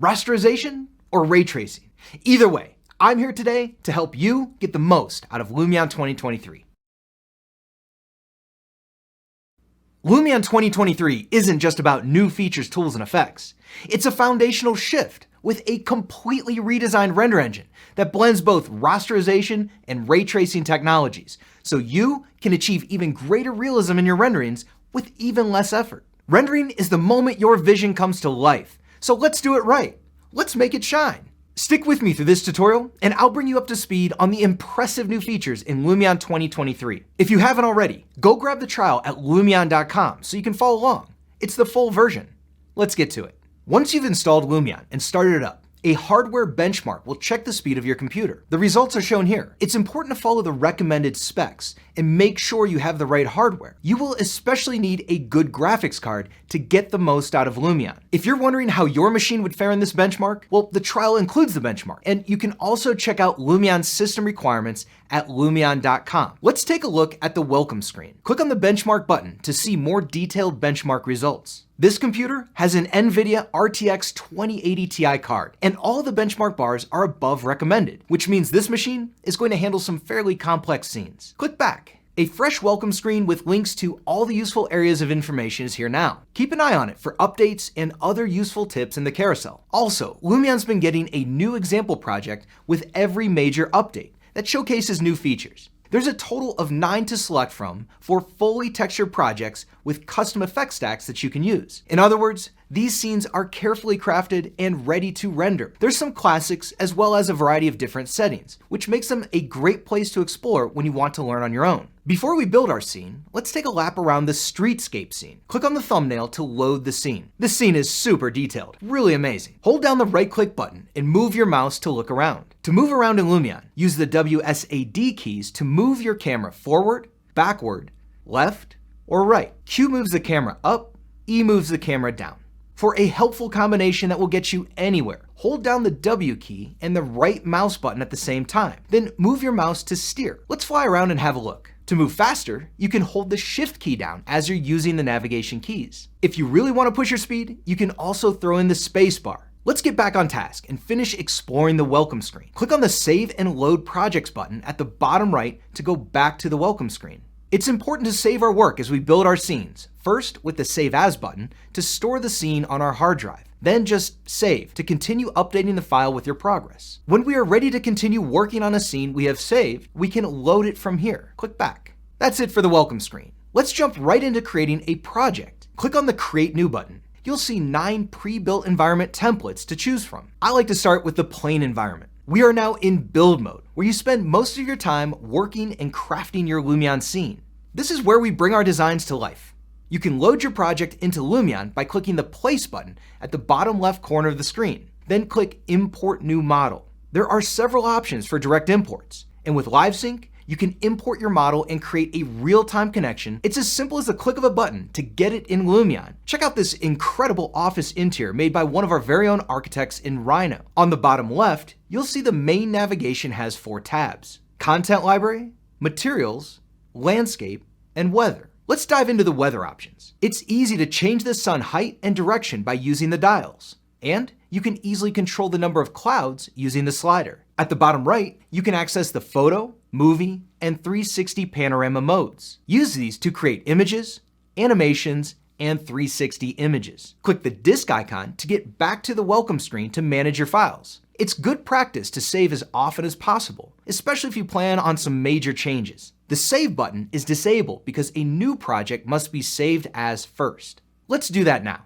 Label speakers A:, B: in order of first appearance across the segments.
A: Rasterization or ray tracing? Either way, I'm here today to help you get the most out of Lumion 2023. Lumion 2023 isn't just about new features, tools, and effects. It's a foundational shift with a completely redesigned render engine that blends both rasterization and ray tracing technologies, so you can achieve even greater realism in your renderings with even less effort. Rendering is the moment your vision comes to life, so let's do it right. Let's make it shine. Stick with me through this tutorial, and I'll bring you up to speed on the impressive new features in Lumion 2023. If you haven't already, go grab the trial at Lumion.com so you can follow along. It's the full version. Let's get to it. Once you've installed Lumion and started it up, a hardware benchmark will check the speed of your computer. The results are shown here. It's important to follow the recommended specs and make sure you have the right hardware. You will especially need a good graphics card to get the most out of Lumion. If you're wondering how your machine would fare in this benchmark, well, the trial includes the benchmark, and you can also check out Lumion's system requirements at Lumion.com. Let's take a look at the welcome screen. Click on the benchmark button to see more detailed benchmark results. This computer has an NVIDIA RTX 2080 Ti card, and all the benchmark bars are above recommended, which means this machine is going to handle some fairly complex scenes. Click back. A fresh welcome screen with links to all the useful areas of information is here now. Keep an eye on it for updates and other useful tips in the carousel. Also, Lumion's been getting a new example project with every major update that showcases new features. There's a total of 9 to select from for fully textured projects with custom effect stacks that you can use. In other words, these scenes are carefully crafted and ready to render. There's some classics as well as a variety of different settings, which makes them a great place to explore when you want to learn on your own. Before we build our scene, let's take a lap around the streetscape scene. Click on the thumbnail to load the scene. This scene is super detailed, really amazing. Hold down the right-click button and move your mouse to look around. To move around in Lumion, use the WSAD keys to move your camera forward, backward, left, or right. Q moves the camera up, E moves the camera down. For a helpful combination that will get you anywhere, hold down the W key and the right mouse button at the same time. Then move your mouse to steer. Let's fly around and have a look. To move faster, you can hold the Shift key down as you're using the navigation keys. If you really want to push your speed, you can also throw in the space bar. Let's get back on task and finish exploring the welcome screen. Click on the Save and Load Projects button at the bottom right to go back to the welcome screen. It's important to save our work as we build our scenes. First, with the Save As button to store the scene on our hard drive. Then just save to continue updating the file with your progress. When we are ready to continue working on a scene we have saved, we can load it from here. Click back. That's it for the welcome screen. Let's jump right into creating a project. Click on the Create New button. You'll see 9 pre-built environment templates to choose from. I like to start with the plain environment. We are now in build mode, where you spend most of your time working and crafting your Lumion scene. This is where we bring our designs to life. You can load your project into Lumion by clicking the Place button at the bottom left corner of the screen. Then click Import New Model. There are several options for direct imports, and with LiveSync, you can import your model and create a real-time connection. It's as simple as the click of a button to get it in Lumion. Check out this incredible office interior made by one of our very own architects in Rhino. On the bottom left, you'll see the main navigation has 4 tabs: Content Library, Materials, Landscape, and Weather. Let's dive into the weather options. It's easy to change the sun height and direction by using the dials. And you can easily control the number of clouds using the slider. At the bottom right, you can access the photo, movie, and 360 panorama modes. Use these to create images, animations, and 360 images. Click the disk icon to get back to the welcome screen to manage your files. It's good practice to save as often as possible, especially if you plan on some major changes. The Save button is disabled because a new project must be saved as first. Let's do that now.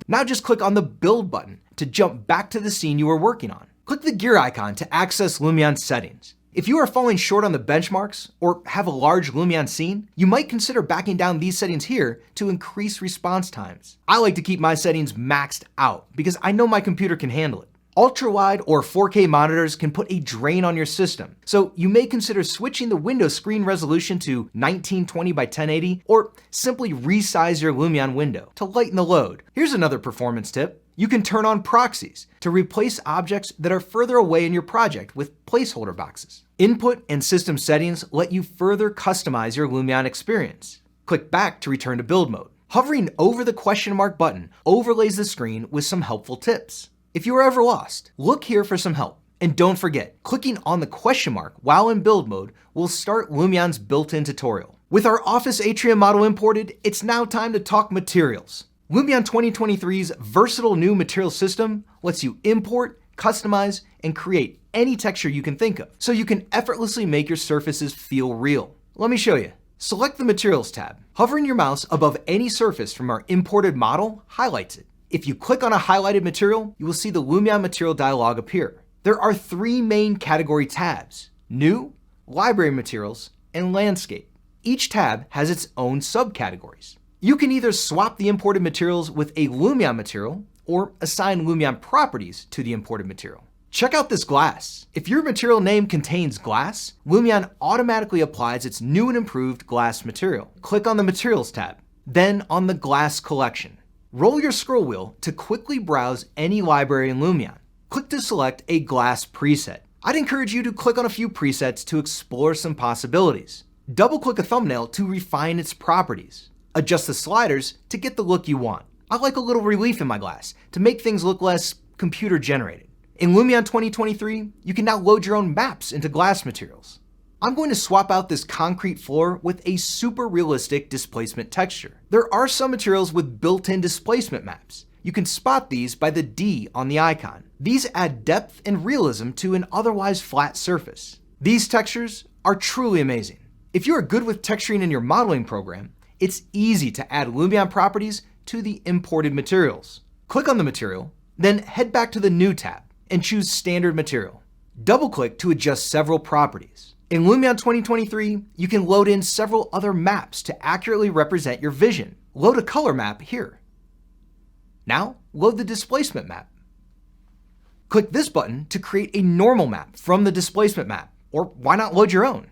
A: Now just click on the Build button to jump back to the scene you are working on. Click the gear icon to access Lumion settings. If you are falling short on the benchmarks or have a large Lumion scene, you might consider backing down these settings here to increase response times. I like to keep my settings maxed out because I know my computer can handle it. Ultra-wide or 4K monitors can put a drain on your system, so you may consider switching the window screen resolution to 1920 by 1080 or simply resize your Lumion window to lighten the load. Here's another performance tip. You can turn on proxies to replace objects that are further away in your project with placeholder boxes. Input and system settings let you further customize your Lumion experience. Click back to return to build mode. Hovering over the question mark button overlays the screen with some helpful tips. If you are ever lost, look here for some help. And don't forget, clicking on the question mark while in build mode will start Lumion's built-in tutorial. With our Office Atrium model imported, it's now time to talk materials. Lumion 2023's versatile new material system lets you import, customize, and create any texture you can think of, so you can effortlessly make your surfaces feel real. Let me show you. Select the Materials tab. Hovering your mouse above any surface from our imported model highlights it. If you click on a highlighted material, you will see the Lumion material dialog appear. There are 3 main category tabs: New, Library Materials, and Landscape. Each tab has its own subcategories. You can either swap the imported materials with a Lumion material or assign Lumion properties to the imported material. Check out this glass. If your material name contains glass, Lumion automatically applies its new and improved glass material. Click on the Materials tab, then on the Glass collection. Roll your scroll wheel to quickly browse any library in Lumion. Click to select a glass preset. I'd encourage you to click on a few presets to explore some possibilities. Double-click a thumbnail to refine its properties. Adjust the sliders to get the look you want. I like a little relief in my glass to make things look less computer-generated. In Lumion 2023, you can now load your own maps into glass materials. I'm going to swap out this concrete floor with a super realistic displacement texture. There are some materials with built-in displacement maps. You can spot these by the D on the icon. These add depth and realism to an otherwise flat surface. These textures are truly amazing. If you are good with texturing in your modeling program, it's easy to add Lumion properties to the imported materials. Click on the material, then head back to the New tab and choose Standard Material. Double-click to adjust several properties. In Lumion 2023, you can load in several other maps to accurately represent your vision. Load a color map here. Now, load the displacement map. Click this button to create a normal map from the displacement map, or why not load your own?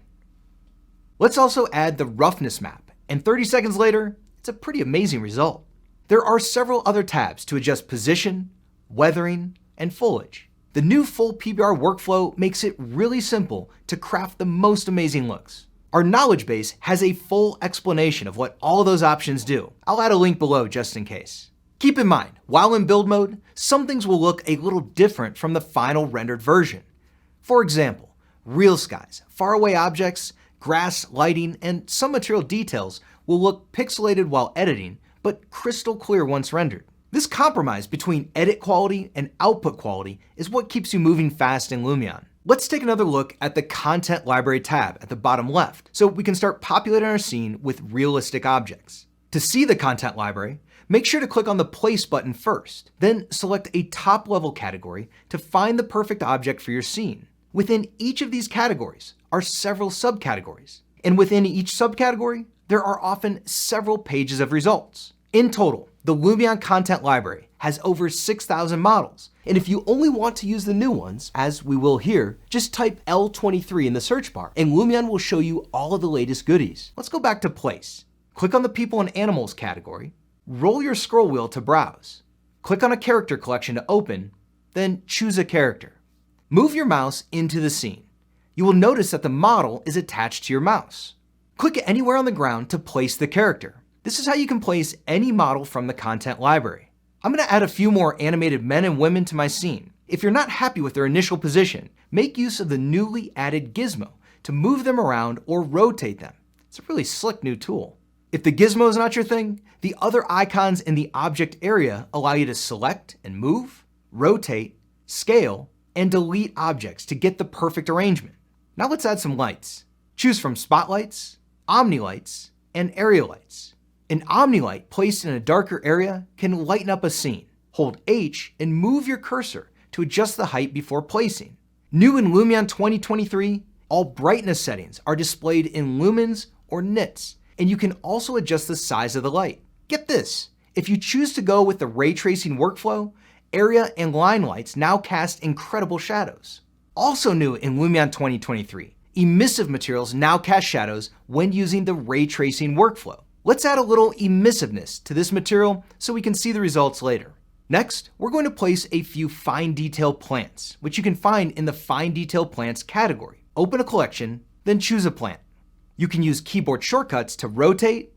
A: Let's also add the roughness map, and 30 seconds later, it's a pretty amazing result. There are several other tabs to adjust position, weathering, and foliage. The new full PBR workflow makes it really simple to craft the most amazing looks. Our knowledge base has a full explanation of what all of those options do. I'll add a link below just in case. Keep in mind, while in build mode, some things will look a little different from the final rendered version. For example, real skies, faraway objects, grass, lighting, and some material details will look pixelated while editing, but crystal clear once rendered. This compromise between edit quality and output quality is what keeps you moving fast in Lumion. Let's take another look at the Content Library tab at the bottom left, so we can start populating our scene with realistic objects. To see the Content Library, make sure to click on the Place button first, then select a top-level category to find the perfect object for your scene. Within each of these categories are several subcategories, and within each subcategory, there are often several pages of results. In total, the Lumion Content Library has over 6,000 models, and if you only want to use the new ones, as we will here, just type L23 in the search bar, and Lumion will show you all of the latest goodies. Let's go back to Place. Click on the People and Animals category, roll your scroll wheel to browse. Click on a character collection to open, then choose a character. Move your mouse into the scene. You will notice that the model is attached to your mouse. Click anywhere on the ground to place the character. This is how you can place any model from the Content Library. I'm going to add a few more animated men and women to my scene. If you're not happy with their initial position, make use of the newly added gizmo to move them around or rotate them. It's a really slick new tool. If the gizmo is not your thing, the other icons in the object area allow you to select and move, rotate, scale, and delete objects to get the perfect arrangement. Now let's add some lights. Choose from spotlights, omni-lights, and area lights. An omni-light placed in a darker area can lighten up a scene. Hold H and move your cursor to adjust the height before placing. New in Lumion 2023, all brightness settings are displayed in lumens or nits, and you can also adjust the size of the light. Get this, if you choose to go with the ray tracing workflow, area and line lights now cast incredible shadows. Also new in Lumion 2023, emissive materials now cast shadows when using the ray tracing workflow. Let's add a little emissiveness to this material so we can see the results later. Next, we're going to place a few fine detail plants, which you can find in the Fine Detail Plants category. Open a collection, then choose a plant. You can use keyboard shortcuts to rotate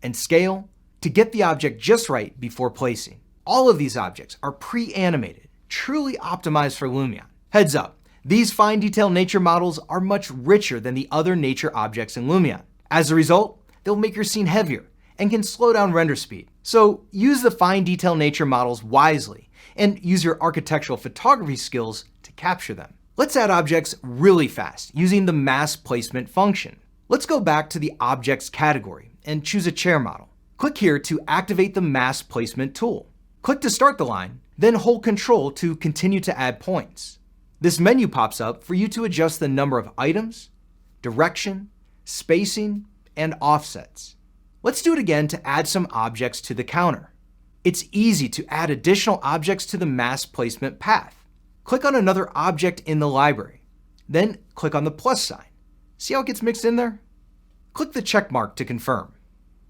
A: and scale to get the object just right before placing. All of these objects are pre-animated. truly optimized for Lumion. Heads up, these fine detail nature models are much richer than the other nature objects in Lumion. As a result, they'll make your scene heavier and can slow down render speed. So use the fine detail nature models wisely and use your architectural photography skills to capture them. Let's add objects really fast using the mask placement function. Let's go back to the objects category and choose a chair model. Click here to activate the mask placement tool. Click to start the line, then hold Control to continue to add points. This menu pops up for you to adjust the number of items, direction, spacing, and offsets. Let's do it again to add some objects to the counter. It's easy to add additional objects to the mask placement path. Click on another object in the library, then click on the plus sign. See how it gets mixed in there? Click the check mark to confirm.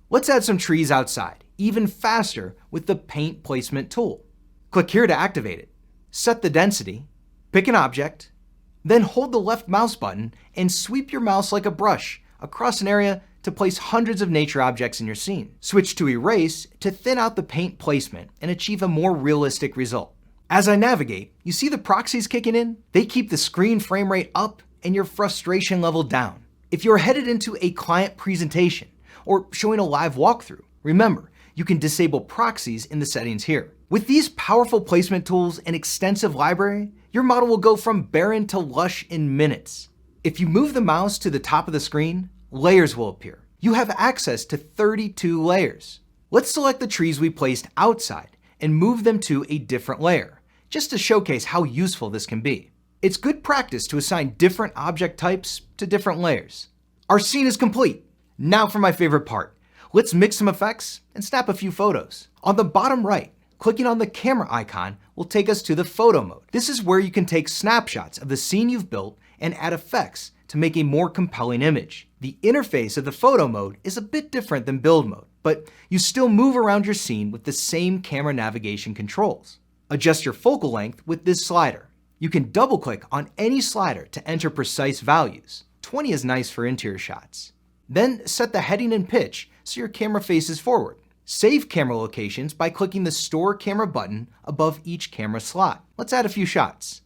A: Let's add some trees outside, even faster with the paint placement tool. Click here to activate it. Set the density, pick an object, then hold the left mouse button and sweep your mouse like a brush across an area to place hundreds of nature objects in your scene. Switch to Erase to thin out the paint placement and achieve a more realistic result. As I navigate, you see the proxies kicking in? They keep the screen frame rate up and your frustration level down. If you're headed into a client presentation or showing a live walkthrough, remember, you can disable proxies in the settings here. With these powerful placement tools and extensive library, your model will go from barren to lush in minutes. If you move the mouse to the top of the screen, layers will appear. You have access to 32 layers. Let's select the trees we placed outside and move them to a different layer, just to showcase how useful this can be. It's good practice to assign different object types to different layers. Our scene is complete. Now for my favorite part. Let's mix some effects and snap a few photos. On the bottom right, clicking on the camera icon will take us to the photo mode. This is where you can take snapshots of the scene you've built and add effects to make a more compelling image. The interface of the photo mode is a bit different than build mode, but you still move around your scene with the same camera navigation controls. Adjust your focal length with this slider. You can double click on any slider to enter precise values. 20 is nice for interior shots. Then set the heading and pitch so your camera faces forward. Save camera locations by clicking the Store Camera button above each camera slot. Let's add a few shots.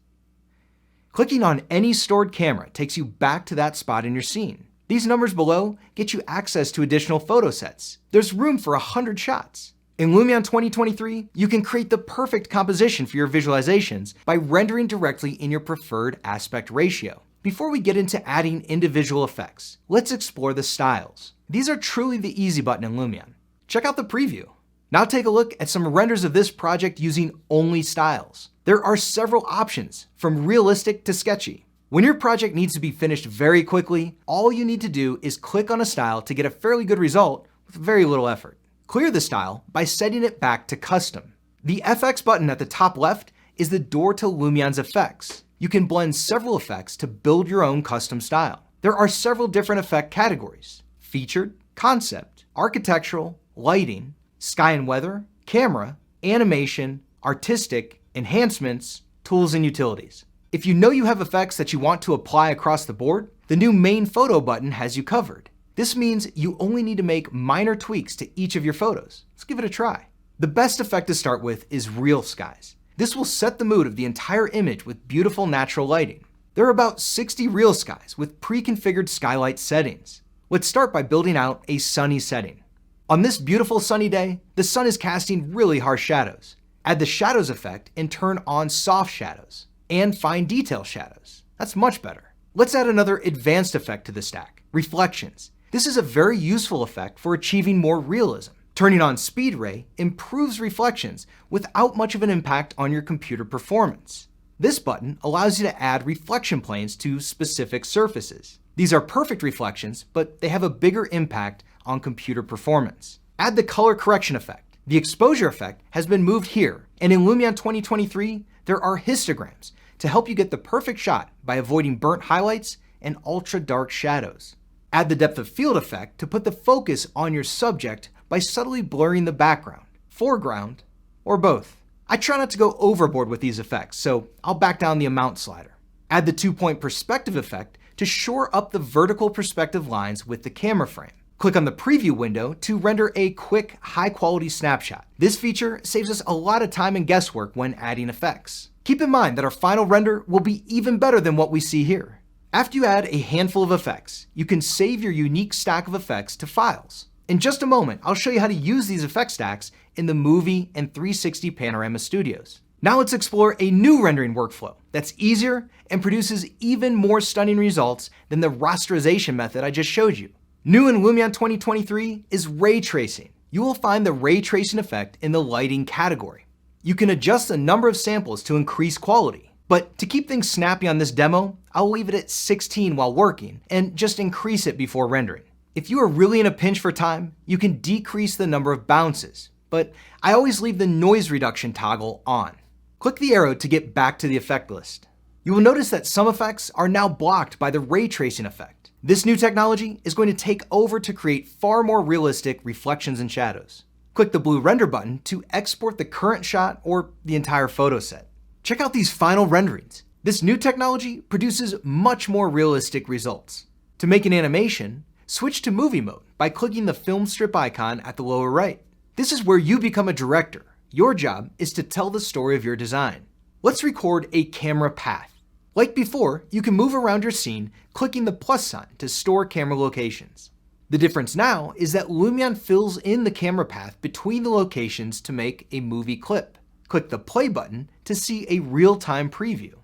A: Clicking on any stored camera takes you back to that spot in your scene. These numbers below get you access to additional photo sets. There's room for 100 shots. In Lumion 2023, you can create the perfect composition for your visualizations by rendering directly in your preferred aspect ratio. Before we get into adding individual effects, let's explore the styles. These are truly the easy button in Lumion. Check out the preview. Now take a look at some renders of this project using only styles. There are several options, from realistic to sketchy. When your project needs to be finished very quickly, all you need to do is click on a style to get a fairly good result with very little effort. Clear the style by setting it back to custom. The FX button at the top left is the door to Lumion's effects. You can blend several effects to build your own custom style. There are several different effect categories: featured, concept, architectural, lighting, sky and weather, camera, animation, artistic, enhancements, tools, and utilities. If you know you have effects that you want to apply across the board, the new main photo button has you covered. This means you only need to make minor tweaks to each of your photos. Let's give it a try. The best effect to start with is real skies. This will set the mood of the entire image with beautiful natural lighting. There are about 60 real skies with pre-configured skylight settings. Let's start by building out a sunny setting. On this beautiful sunny day, the sun is casting really harsh shadows. Add the shadows effect and turn on soft shadows and fine detail shadows. That's much better. Let's add another advanced effect to the stack: reflections. This is a very useful effect for achieving more realism. Turning on Speed Ray improves reflections without much of an impact on your computer performance. This button allows you to add reflection planes to specific surfaces. These are perfect reflections, but they have a bigger impact on computer performance. Add the color correction effect. The exposure effect has been moved here, and in Lumion 2023, there are histograms to help you get the perfect shot by avoiding burnt highlights and ultra dark shadows. Add the depth of field effect to put the focus on your subject by subtly blurring the background, foreground, or both. I try not to go overboard with these effects, so I'll back down the amount slider. Add the 2-point perspective effect to shore up the vertical perspective lines with the camera frame. Click on the preview window to render a quick, high-quality snapshot. This feature saves us a lot of time and guesswork when adding effects. Keep in mind that our final render will be even better than what we see here. After you add a handful of effects, you can save your unique stack of effects to files. In just a moment, I'll show you how to use these effect stacks in the Movie and 360 Panorama studios. Now let's explore a new rendering workflow that's easier and produces even more stunning results than the rasterization method I just showed you. New in Lumion 2023 is ray tracing. You will find the ray tracing effect in the lighting category. You can adjust the number of samples to increase quality. But to keep things snappy on this demo, I'll leave it at 16 while working and just increase it before rendering. If you are really in a pinch for time, you can decrease the number of bounces, but I always leave the noise reduction toggle on. Click the arrow to get back to the effect list. You will notice that some effects are now blocked by the ray tracing effect. This new technology is going to take over to create far more realistic reflections and shadows. Click the blue render button to export the current shot or the entire photo set. Check out these final renderings. This new technology produces much more realistic results. To make an animation, switch to movie mode by clicking the film strip icon at the lower right. This is where you become a director. Your job is to tell the story of your design. Let's record a camera path. Like before, you can move around your scene clicking the plus sign to store camera locations. The difference now is that Lumion fills in the camera path between the locations to make a movie clip. Click the play button to see a real-time preview.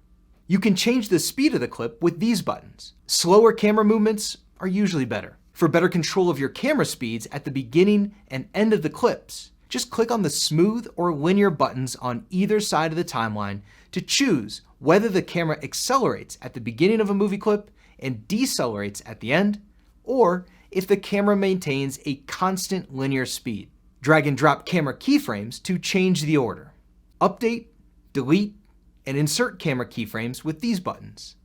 A: You can change the speed of the clip with these buttons. Slower camera movements are usually better. For better control of your camera speeds at the beginning and end of the clips, just click on the smooth or linear buttons on either side of the timeline to choose whether the camera accelerates at the beginning of a movie clip and decelerates at the end, or if the camera maintains a constant linear speed. Drag and drop camera keyframes to change the order. Update, delete, and insert camera keyframes with these buttons.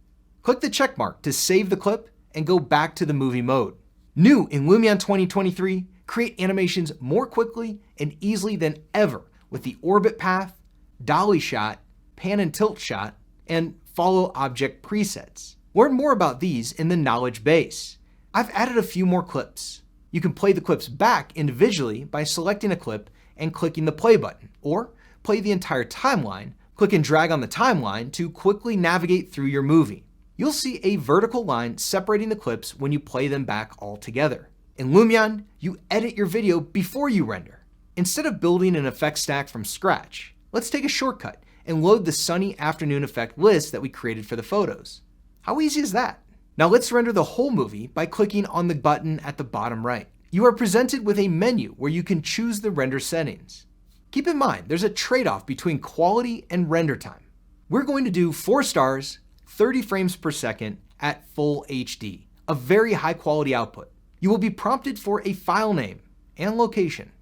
A: Click the check mark to save the clip and go back to the movie mode. New in Lumion 2023, create animations more quickly and easily than ever with the orbit path, dolly shot, pan and tilt shot, and follow object presets. Learn more about these in the knowledge base. I've added a few more clips. You can play the clips back individually by selecting a clip and clicking the play button, or play the entire timeline, click and drag on the timeline to quickly navigate through your movie. You'll see a vertical line separating the clips when you play them back all together. In Lumion, you edit your video before you render. Instead of building an effect stack from scratch, let's take a shortcut and load the sunny afternoon effect list that we created for the photos. How easy is that? Now let's render the whole movie by clicking on the button at the bottom right. You are presented with a menu where you can choose the render settings. Keep in mind, there's a trade-off between quality and render time. We're going to do 4 stars, 30 frames per second at full HD, a very high quality output. You will be prompted for a file name and location.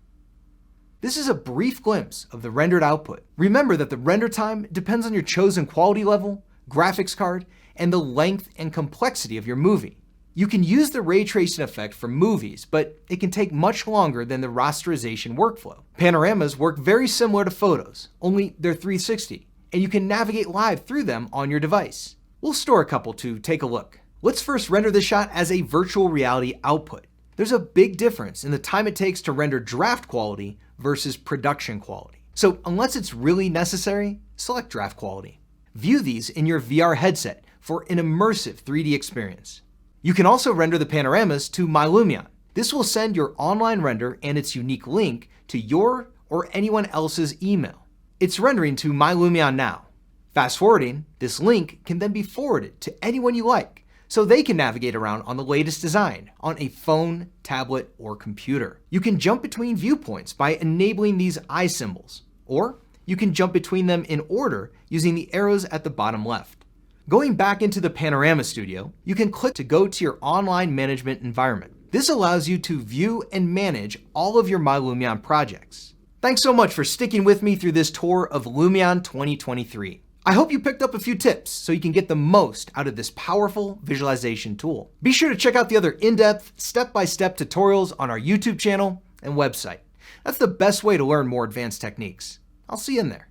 A: This is a brief glimpse of the rendered output. Remember that the render time depends on your chosen quality level, graphics card, and the length and complexity of your movie. You can use the ray tracing effect for movies, but it can take much longer than the rasterization workflow. Panoramas work very similar to photos, only they're 360, and you can navigate live through them on your device. We'll store a couple to take a look. Let's first render the shot as a virtual reality output. There's a big difference in the time it takes to render draft quality versus production quality. So unless it's really necessary, select draft quality. View these in your VR headset for an immersive 3D experience. You can also render the panoramas to My Lumion. This will send your online render and its unique link to your or anyone else's email. It's rendering to My Lumion now. Fast forwarding, this link can then be forwarded to anyone you like, so they can navigate around on the latest design on a phone, tablet, or computer. You can jump between viewpoints by enabling these eye symbols, or you can jump between them in order using the arrows at the bottom left. Going back into the Panorama Studio, you can click to go to your online management environment. This allows you to view and manage all of your My Lumion projects. Thanks so much for sticking with me through this tour of Lumion 2023. I hope you picked up a few tips so you can get the most out of this powerful visualization tool. Be sure to check out the other in-depth, step-by-step tutorials on our YouTube channel and website. That's the best way to learn more advanced techniques. I'll see you in there.